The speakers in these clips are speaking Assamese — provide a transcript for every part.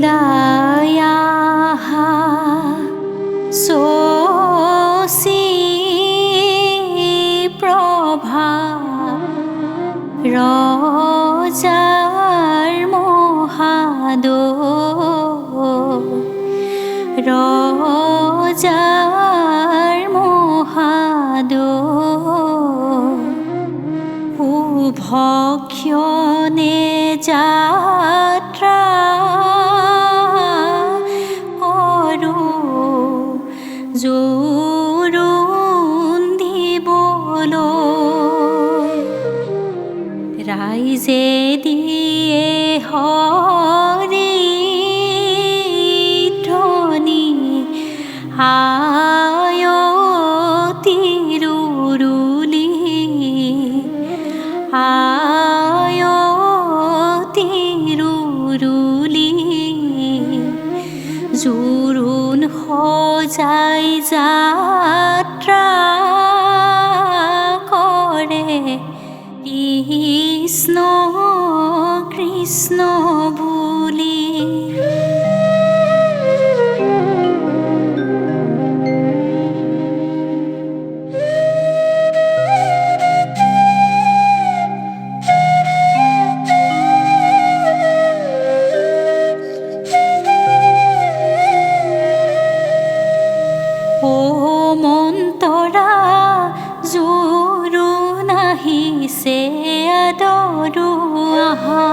दयाः शशि प्रभा रजार উভক্ষণে যাত্ৰা কৰোঁ জোৰোণ দিবলৈ, ৰাইজে দিয়ে হৰি ধ্বনি আয়তিৰুলি আয়তিৰুলি জোৰোণ সজাই যাত্ৰা কৰে কৃষ্ণ কৃষ্ণ বুলি। মন্তৰা জোৰোণ আহিছে আদৰো আহা,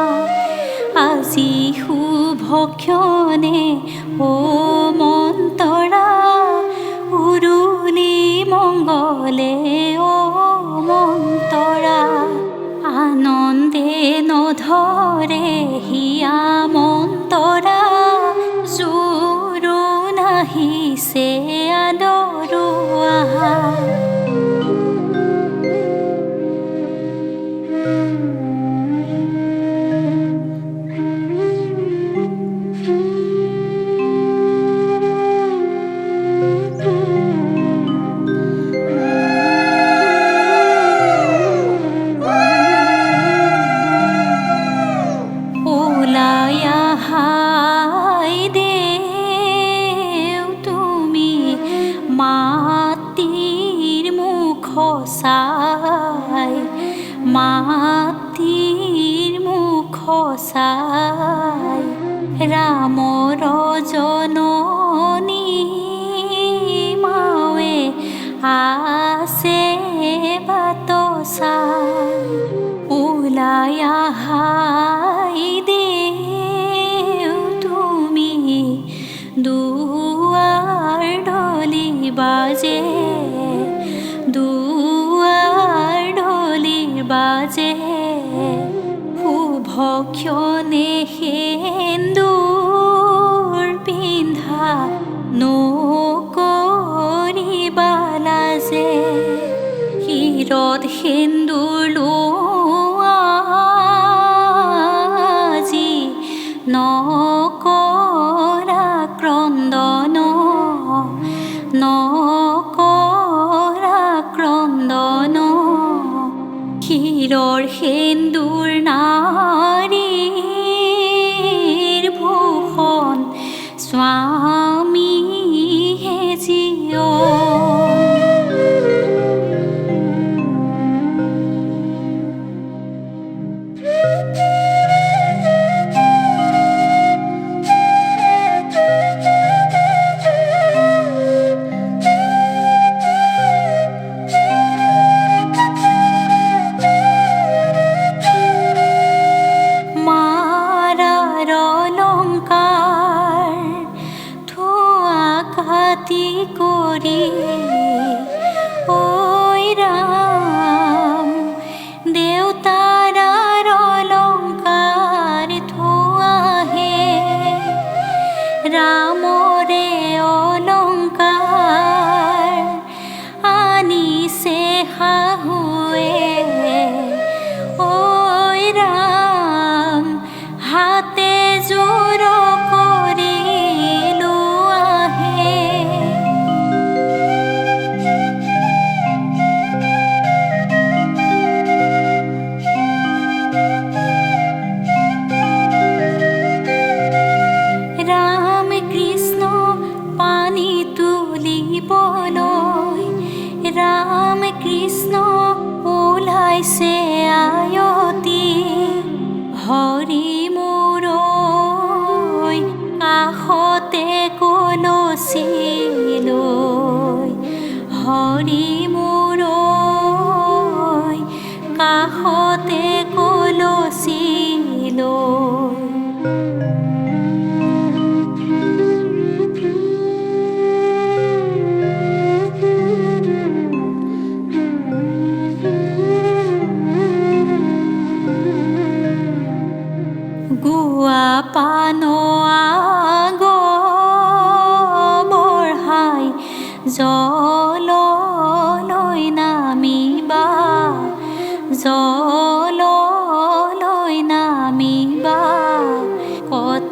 আজি শুভক্ষণে ও মন্তৰা উৰুলি মংগলে ও মন্তৰা, আনন্দে নধৰে হিয়া মন্তৰা জোৰোণ আহিছে আদৰো আহা। ওলাই আহাই দেও তুমি মাটিৰ মুখ চাই, মাটিৰ মুখ চাই, ৰামৰ জননী মাৱে আছে বাট চাই। ওলাই আহাই দেও তুমি দুৱাৰ ঢলি বাজে, দুৱাৰ ঢলি বাজে, শুভক্ষণে সেন্দুৰ পিন্ধা নকৰিবা লাজে, শিৰত সেন্দুৰ লোৱা আজি নকৰা ক্ৰন্দন, নকৰা ক্ৰন্দন, শিৰৰ সেন্দুৰ নাৰীৰ ভূষণ স্বামীহে জীয়। কৰি ঐ ৰাম দেউতাৰ অলংকাৰ থোৱাহে, ৰামৰে অলংকাৰ আনিছে শাহুৱে, ঐ ৰাম হাতে জোৰ কৰি লোৱাহে।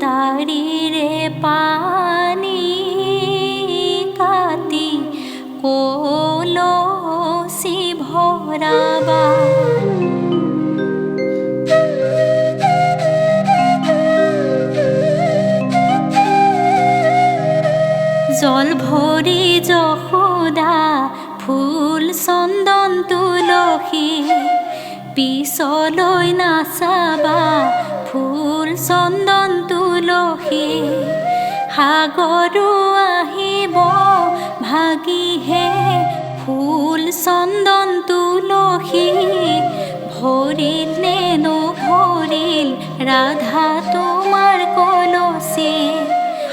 তাৰিৰে পানী কাটি কলচি ভৰাবা জল ভৰি যশোদা ফুল চন্দন তুলসী পিছলৈ নাচাবা ফুল চন্দন তুলসী সাগৰো আহিব ভাগিহে ফুল চন্দন তুলসী ভৰিল নে নভৰিল ৰাধা তোমাৰ কলচী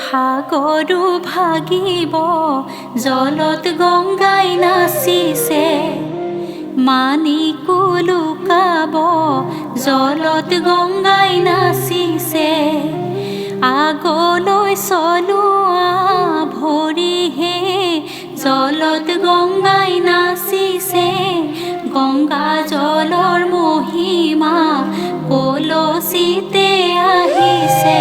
সাগৰো ভাগিব জলত গংগাই নাচিছে মাণিকো লুকাব জলত গংগাই নাচিছে আগলৈ চলোৱা ভৰিহে জলত গংগাই নাচিছে গংগা জলৰ মহিমা কলচিতে আহিছে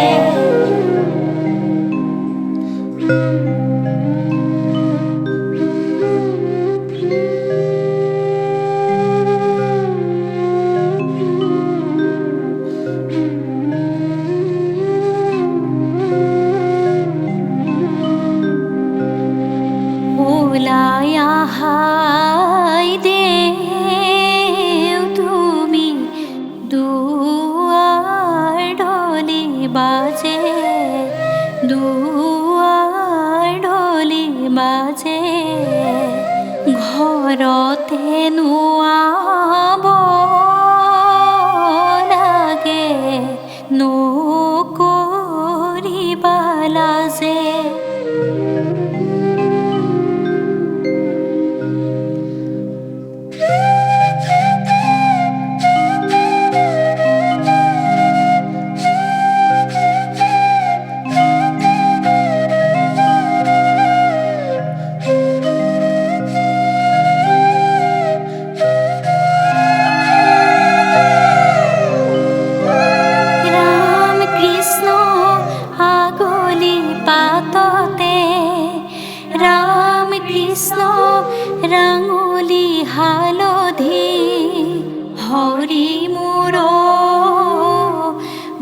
ওলাই আহাই দেও তুমি দুৱাৰ ঢলি বাজে দুৱাৰ ঢলি বাজে ঘৰতে নোৱাব লাগে নকৰিবা লাজে राम कृष्ण रांगुली हालधि हरि मोर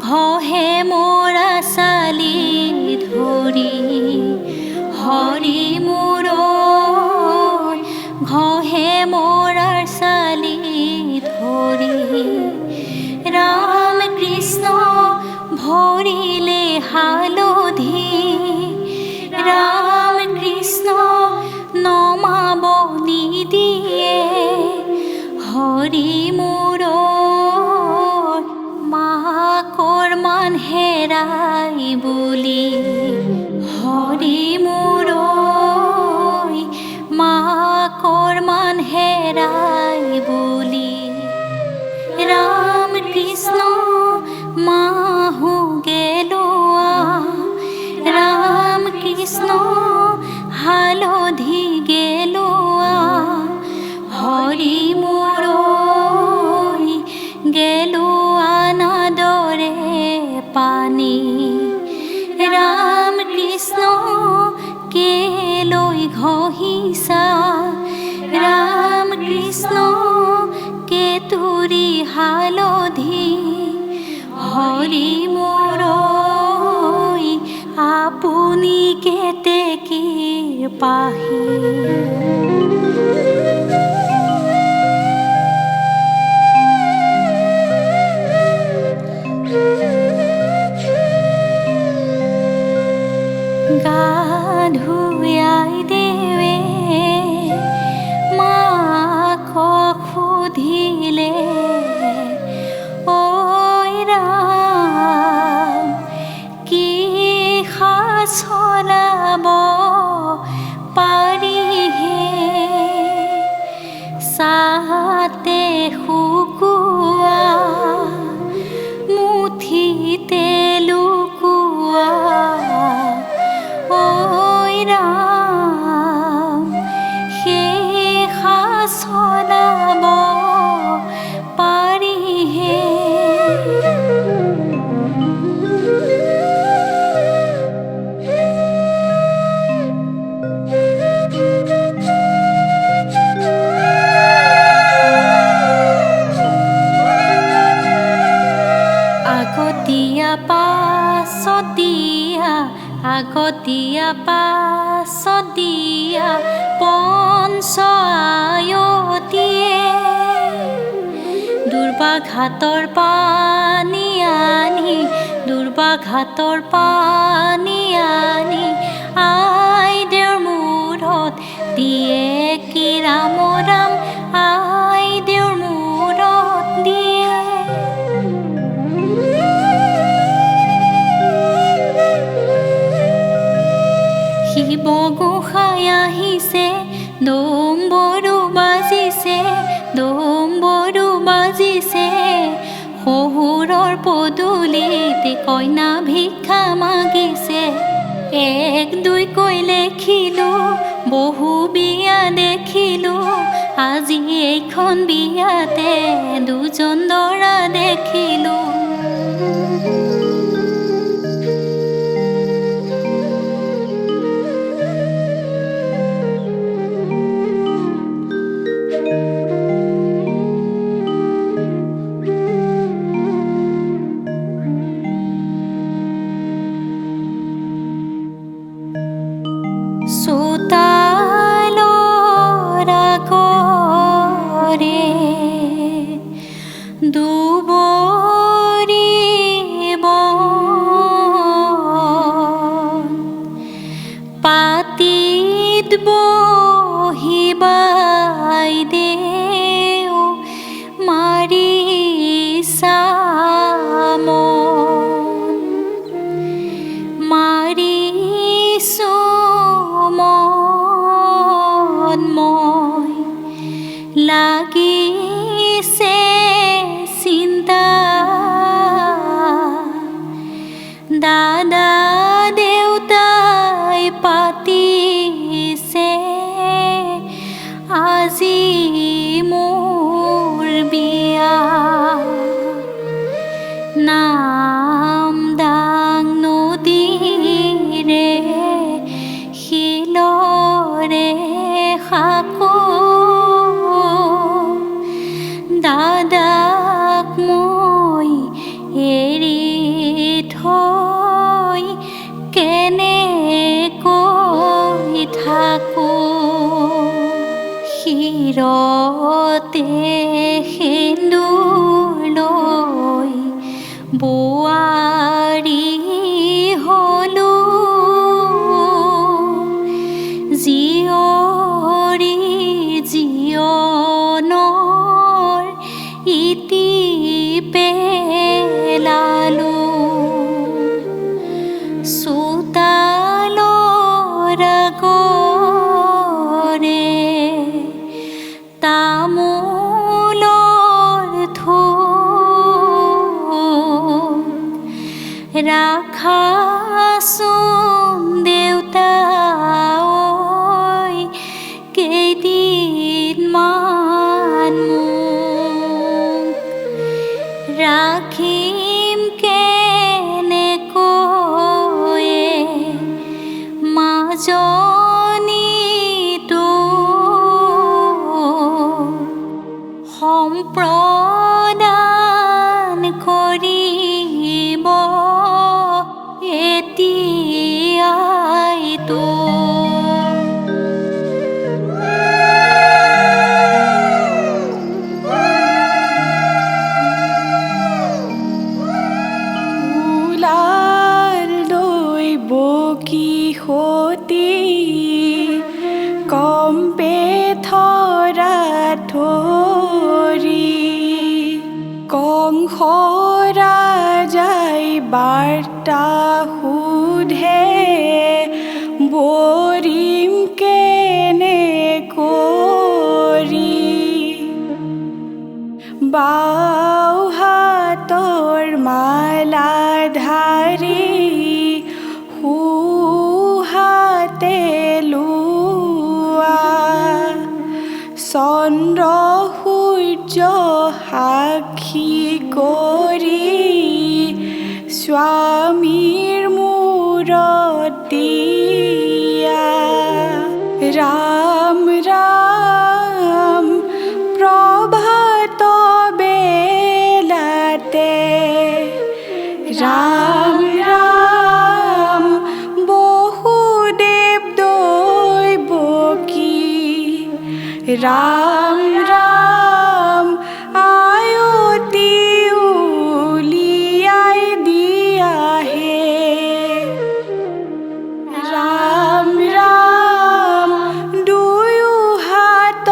घहे मोरा साली धरी हरि मोर घहे मोरा साली धरी राम कृष्ण भरिले हालधि राम कृष्ण नमाब निदिए हरि मोर माकर मान हेराई बुली हरि मोर माकर मान हेराई बुली राम कृष्ण माहु गेलोआ राम कृष्ण हालधि गेलोआ हरि मोर गेलोआ नादरे पानी राम कृष्ण के লৈ ঘহিছা राम कृष्ण के तुरी हालधि हरि मोर आपुनी केतेकी पाही গা ধুয়াই দেৱে মাক সুধিলে ঐ ৰাম কি চলাব পাৰিহে চাতে শুকুৱা মুঠিতে লুকুৱা ঐ ৰাম সেই চলাব পাৰিহে আগত দিয়া পাছত দিয়া পঞ্চ আয়তিয়ে দুৰ্বাঘাতৰ পানী আনি দুৰ্বাঘাতৰ পানী আনি আই দেউৰ মূৰত দিয়ে কি ৰাম ৰাম আই দেউৰ মূৰত দিয়ে শিৱ গোসাঁই আহিছে ডম্বৰু বাজিছে ডম্বৰু বাজিছে শহুৰৰ পদূলিতে কইনা ভিক্ষা মাগিছে এক দুইকৈ লেখিলোঁ বহু বিয়া দেখিলোঁ আজি এইখন বিয়াতে দুজন দৰা দেখিলোঁ চোতালৰ আগৰে দুবৰি বন পাতিত বহি বাইদেউ মাৰিছা মন মাৰিছোঁ মই লাগিছে চিন্তা দাদা দেউতাই পাতিছে আজি মোৰ বিয়া নাম দাং নদীৰে শিলৰে সাকো দাদাক মই এৰি থৈ কেনেকৈ থাকোঁ শিৰতে সেন্দুৰ লৈ বোৱাৰী হ'লোঁ জীয়ৰী জীৱনৰ ইতি পেলালোঁ চোতালৰ আগৰে তামোলৰ থোক ৰাখাচোন দেউতা কেইদিনমান মোক ৰাখিম কেনেকৈয়ে মাজনীটো সম্প্ৰদান কৰিব এতিয়াইতো কিশোতী কম্পে থৰা ধৰি কংস ৰাজাই বাৰ্তা সোধে বৰিম কেনে কৰি বাওঁ হাতৰ মালা ধাৰি হাতে লোৱা চন্দ্ৰ সূৰ্য সাক্ষী কৰি স্বামীৰ মূৰত দিয়া ৰাম ৰাম প্ৰভাত বেলাতে ৰাম ৰাম राम राम आयती उलियाई दिया है राम राम दुयु हाथ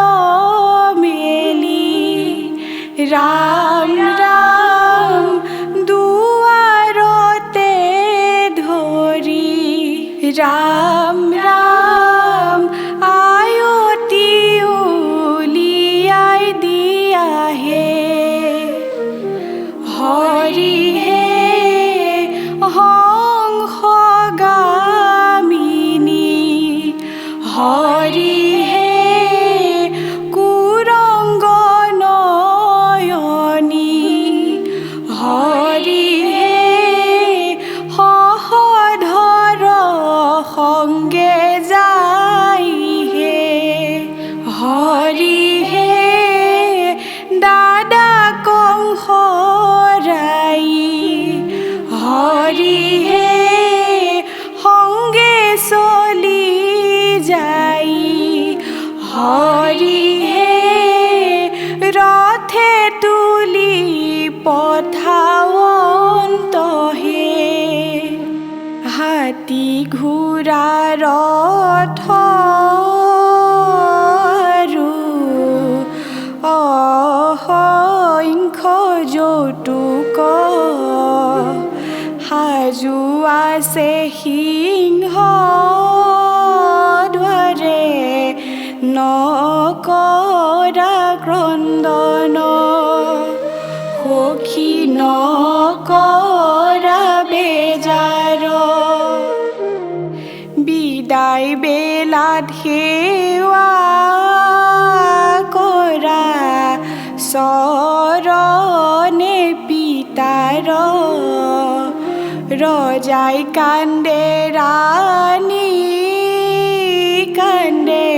मेली राम राम दुआरते धरी राम राम आयती उलियाई दिया है हरि हे हंसगामिनी हरि हे कुरंग नयनी हरि हे सहधर संगे जाई हे हरि हे दादा कंस राई हरि हे संगे चली जाई हरि हे रथे तुली पठावंत हे हाथी घोड़ा रथ অসংখ্য যৌতুক সাজু আছে সিংহ দ্বাৰে নকৰা ক্ৰন্দন সখী নকৰা বেজাৰ বিদায় বেলাত সেৱা কৰা চৰণে পিতাৰ ৰজাই কান্দে ৰাণী কান্দে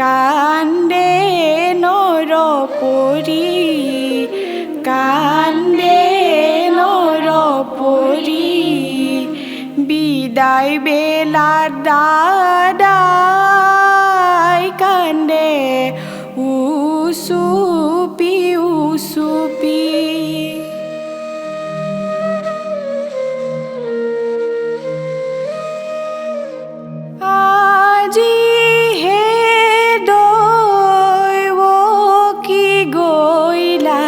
কান্দে নৰপৰি কান্দে নৰপৰি বিদায় বেলাত দাদাই কান্দে উচুপি উচুপি আজি হে দৈৱ কি গইলা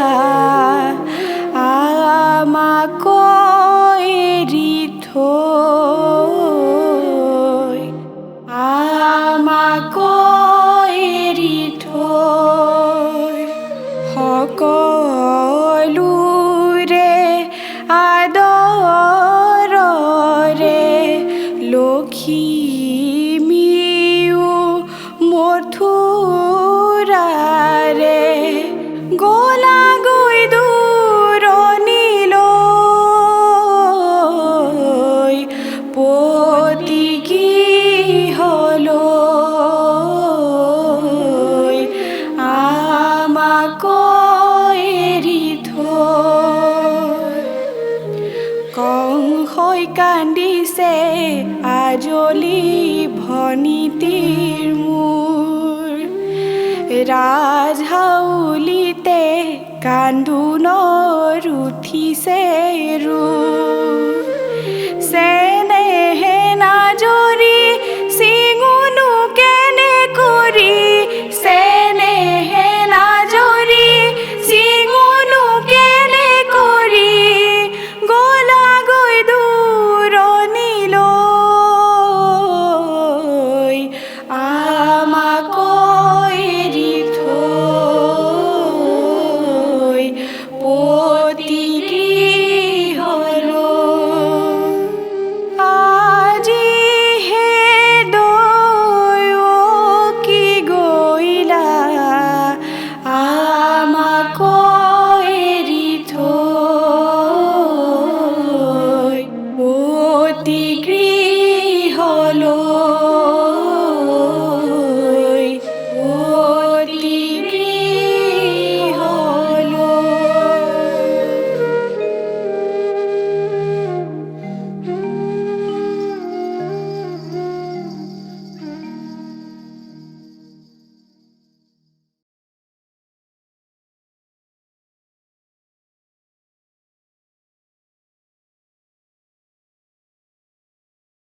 আমাক এৰি থৈ আমাক এৰি থৈ সকলোৰে আদৰৰে লখিমীও মথুৰাৰে গলা গৈ দূৰণিলৈ পতি গৃহলৈ আমাক এৰি থৈ কংসই কান্দিছে আজলি ভনীতিৰ মোৰ ৰাজহাউলিতে কান্দোনৰ উঠিছে ৰূপ চেনেহে নাজৰি চিঙুনো কেনে কৰি চেনেহে নাজৰি চিঙুনো কেনে কৰি গলা গৈ দূৰণিলৈ আমাক এৰি থৈ পতি গৃহলৈ আজি হে দৈৱ কি গইলা আমাক এৰি থৈ পতি